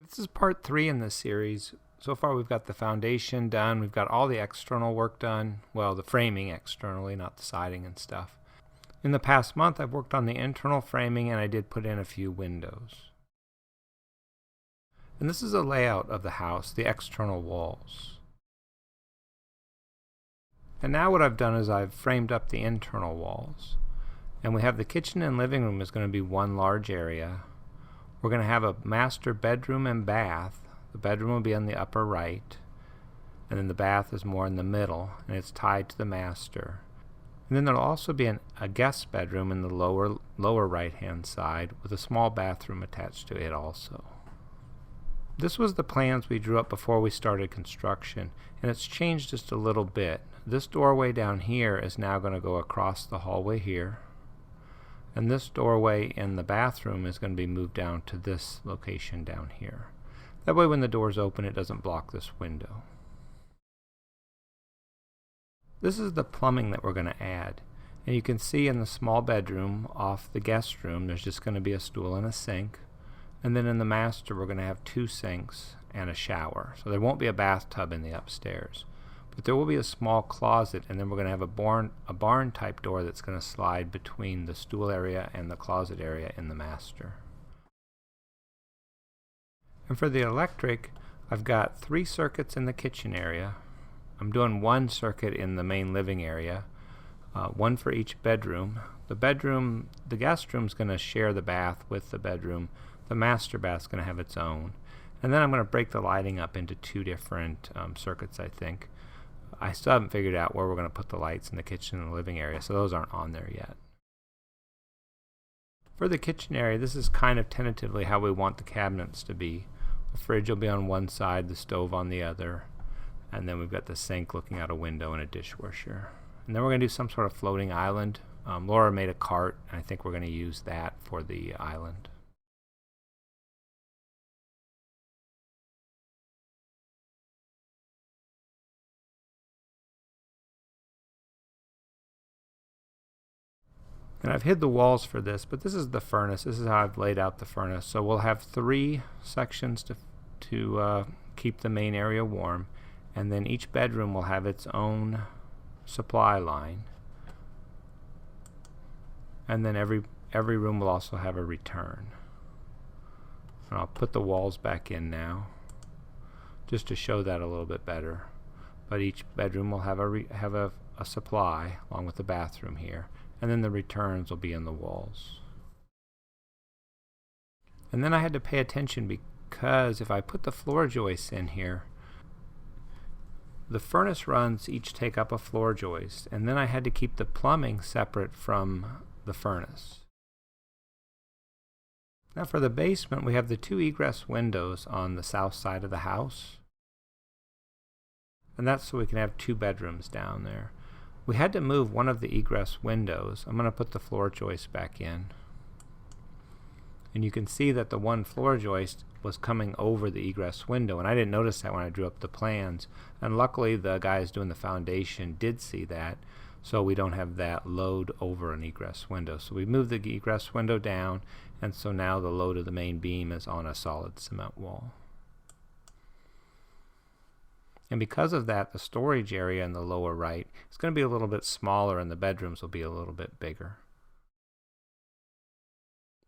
This is part 3 in this series. So far we've got the foundation done, we've got all the external work done, well, the framing externally, not the siding and stuff. In the past month I've worked on the internal framing and I did put in a few windows. And this is a layout of the house, the external walls. And now what I've done is I've framed up the internal walls. And we have the kitchen and living room is going to be one large area. We're going to have a master bedroom and bath. The bedroom will be on the upper right, and then the bath is more in the middle, and it's tied to the master. And then there'll also be a guest bedroom in the lower right-hand side with a small bathroom attached to it also. This was the plans we drew up before we started construction, and it's changed just a little bit. This doorway down here is now going to go across the hallway here. And this doorway in the bathroom is going to be moved down to this location down here. That way when the doors open it doesn't block this window. This is the plumbing that we're going to add. And you can see in the small bedroom off the guest room there's just going to be a stool and a sink. And then in the master we're going to have 2 sinks and a shower. So there won't be a bathtub in the upstairs. But there will be a small closet, and then we're going to have a barn type door that's going to slide between the stool area and the closet area in the master. And for the electric, I've got 3 circuits in the kitchen area. I'm doing 1 circuit in the main living area, 1 for each bedroom. The guest room is going to share the bath with the bedroom. The master bath is going to have its own. And then I'm going to break the lighting up into 2 different circuits, I think. I still haven't figured out where we're going to put the lights in the kitchen and the living area, so those aren't on there yet. For the kitchen area, this is kind of tentatively how we want the cabinets to be. The fridge will be on one side, the stove on the other, and then we've got the sink looking out a window and a dishwasher. And then we're going to do some sort of floating island. Laura made a cart, and I think we're going to use that for the island. And I've hid the walls for this, but this is the furnace. This is how I've laid out the furnace. So we'll have 3 sections to keep the main area warm, and then each bedroom will have its own supply line. And then every room will also have a return. And I'll put the walls back in now, just to show that a little bit better. But each bedroom will have a supply along with the bathroom here. And then the returns will be in the walls. And then I had to pay attention because if I put the floor joists in here, the furnace runs each take up a floor joist, and then I had to keep the plumbing separate from the furnace. Now for the basement, we have the 2 egress windows on the south side of the house. And that's so we can have 2 bedrooms down there. We had to move one of the egress windows. I'm going to put the floor joist back in. And you can see that the one floor joist was coming over the egress window, and I didn't notice that when I drew up the plans. And luckily the guys doing the foundation did see that, so we don't have that load over an egress window. So we moved the egress window down, and so now the load of the main beam is on a solid cement wall. And because of that, the storage area in the lower right is going to be a little bit smaller and the bedrooms will be a little bit bigger.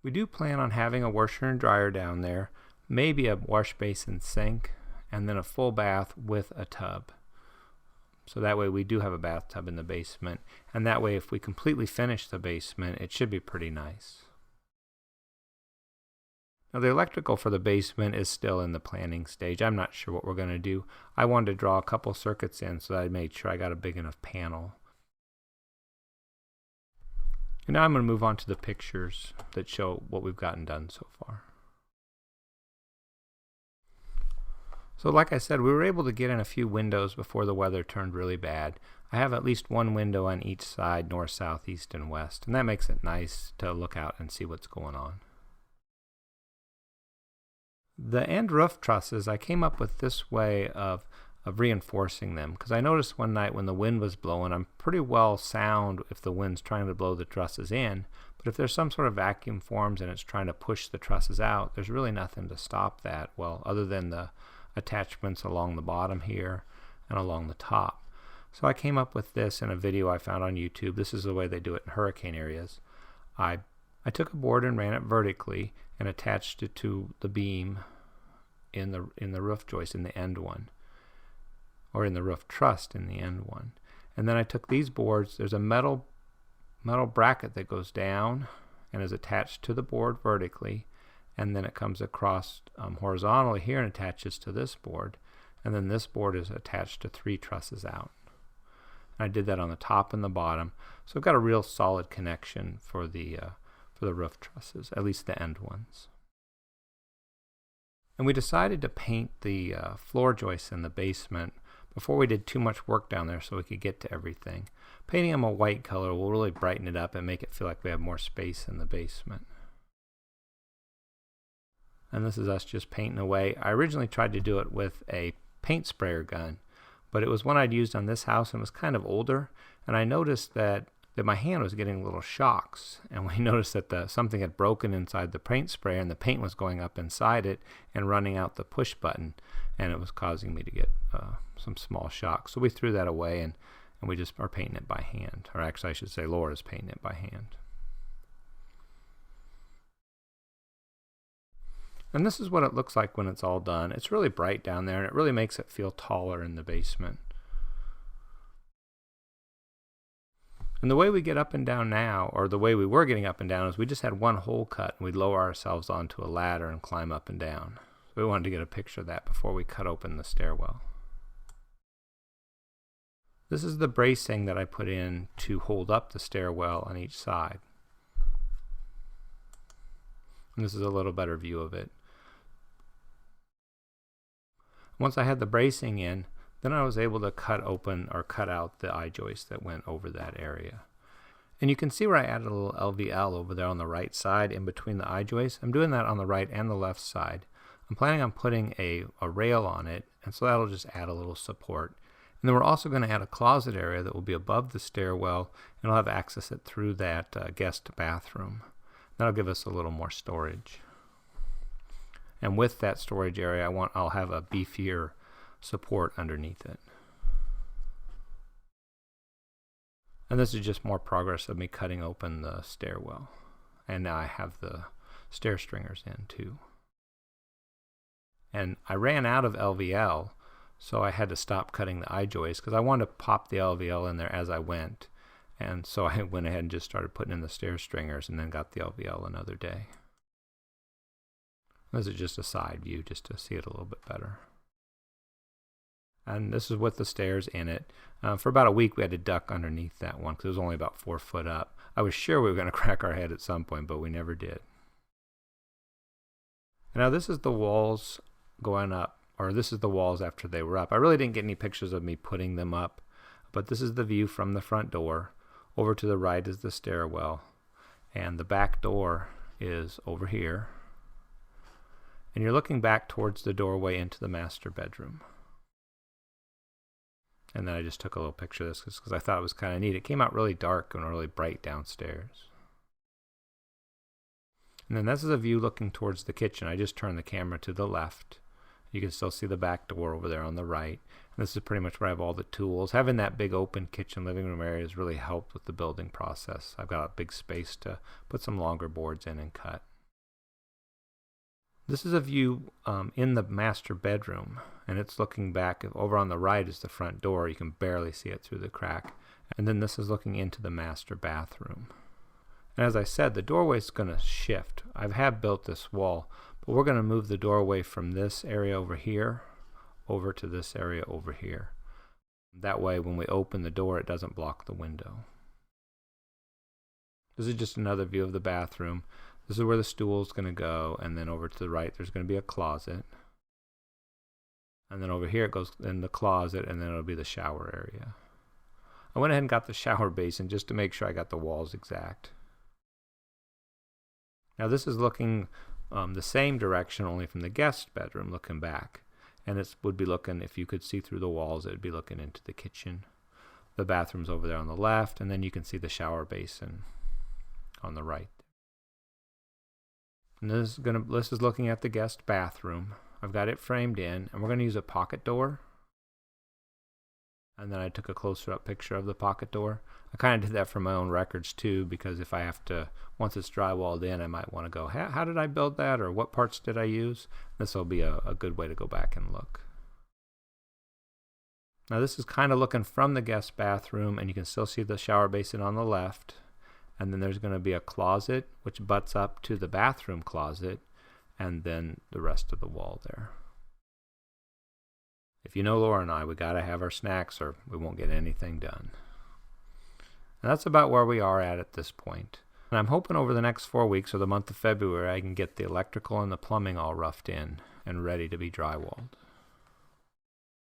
We do plan on having a washer and dryer down there, maybe a wash basin sink, and then a full bath with a tub. So that way we do have a bathtub in the basement, and that way if we completely finish the basement, it should be pretty nice. Now the electrical for the basement is still in the planning stage. I'm not sure what we're going to do. I wanted to draw a couple circuits in so that I made sure I got a big enough panel. And now I'm going to move on to the pictures that show what we've gotten done so far. So like I said, we were able to get in a few windows before the weather turned really bad. I have at least 1 window on each side, north, south, east, and west, and that makes it nice to look out and see what's going on. The end roof trusses, I came up with this way of reinforcing them, because I noticed one night when the wind was blowing, I'm pretty well sound if the wind's trying to blow the trusses in, But if there's some sort of vacuum forms and it's trying to push the trusses out, there's really nothing to stop that, well, other than the attachments along the bottom here and along the top. So I came up with this in a video I found on YouTube. This is the way they do it in hurricane areas. I took a board and ran it vertically and attached it to the beam in the roof joist in the end one, or in the roof truss in the end one. And then I took these boards. There's a metal bracket that goes down and is attached to the board vertically, and then it comes across horizontally here and attaches to this board, and then this board is attached to 3 trusses out. And I did that on the top and the bottom, so I've got a real solid connection for the roof trusses, at least the end ones. And we decided to paint the floor joists in the basement before we did too much work down there so we could get to everything. Painting them a white color will really brighten it up and make it feel like we have more space in the basement. And this is us just painting away. I originally tried to do it with a paint sprayer gun, but it was one I'd used on this house and was kind of older, and I noticed that my hand was getting little shocks, and we noticed that something had broken inside the paint sprayer and the paint was going up inside it and running out the push button, and it was causing me to get some small shocks. So we threw that away and we just are painting it by hand, or actually I should say Laura's painting it by hand. And this is what it looks like when it's all done. It's really bright down there and it really makes it feel taller in the basement. And the way we get up and down now, or the way we were getting up and down, is we just had one hole cut and we'd lower ourselves onto a ladder and climb up and down. So we wanted to get a picture of that before we cut open the stairwell. This is the bracing that I put in to hold up the stairwell on each side. And this is a little better view of it. Once I had the bracing in, then I was able to cut open or cut out the I-joist that went over that area. And you can see where I added a little LVL over there on the right side in between the I-joists. I'm doing that on the right and the left side. I'm planning on putting a rail on it, and so that'll just add a little support. And then we're also going to add a closet area that will be above the stairwell, and I'll have access it through that guest bathroom. That'll give us a little more storage. And with that storage area, I'll have a beefier support underneath it. And this is just more progress of me cutting open the stairwell. And now I have the stair stringers in too. And I ran out of LVL, so I had to stop cutting the I-joist because I wanted to pop the LVL in there as I went. And so I went ahead and just started putting in the stair stringers and then got the LVL another day. This is just a side view just to see it a little bit better. And this is with the stairs in it. For about a week we had to duck underneath that one because it was only about 4 foot up. I was sure we were going to crack our head at some point, but we never did. Now this is the walls going up, or this is the walls after they were up. I really didn't get any pictures of me putting them up, but this is the view from the front door. Over to the right is the stairwell, and the back door is over here. And you're looking back towards the doorway into the master bedroom. And then I just took a little picture of this because I thought it was kind of neat. It came out really dark and really bright downstairs. And then this is a view looking towards the kitchen. I just turned the camera to the left. You can still see the back door over there on the right. And this is pretty much where I have all the tools. Having that big open kitchen living room area has really helped with the building process. I've got a big space to put some longer boards in and cut. This is a view in the master bedroom, and it's looking back. Over on the right is the front door. You can barely see it through the crack. And then this is looking into the master bathroom. And as I said, the doorway is going to shift. I have built this wall, but we're going to move the doorway from this area over here over to this area over here. That way when we open the door it doesn't block the window. This is just another view of the bathroom. This is where the stool is going to go, and then over to the right there's going to be a closet. And then over here it goes in the closet, and then it'll be the shower area. I went ahead and got the shower basin just to make sure I got the walls exact. Now this is looking the same direction, only from the guest bedroom, looking back. And it would be looking, if you could see through the walls, it would be looking into the kitchen. The bathroom's over there on the left, and then you can see the shower basin on the right. And this is looking at the guest bathroom. I've got it framed in, and we're going to use a pocket door. And then I took a closer up picture of the pocket door. I kind of did that for my own records too, because if I have to, once it's drywalled in, I might want to go, how did I build that, or what parts did I use? This will be a good way to go back and look. Now this is kind of looking from the guest bathroom, and you can still see the shower basin on the left. And then there's going to be a closet which butts up to the bathroom closet, and then the rest of the wall there. If you know Laura and I, we got to have our snacks or we won't get anything done. And that's about where we are at this point. And I'm hoping over the next 4 weeks or the month of February I can get the electrical and the plumbing all roughed in and ready to be drywalled.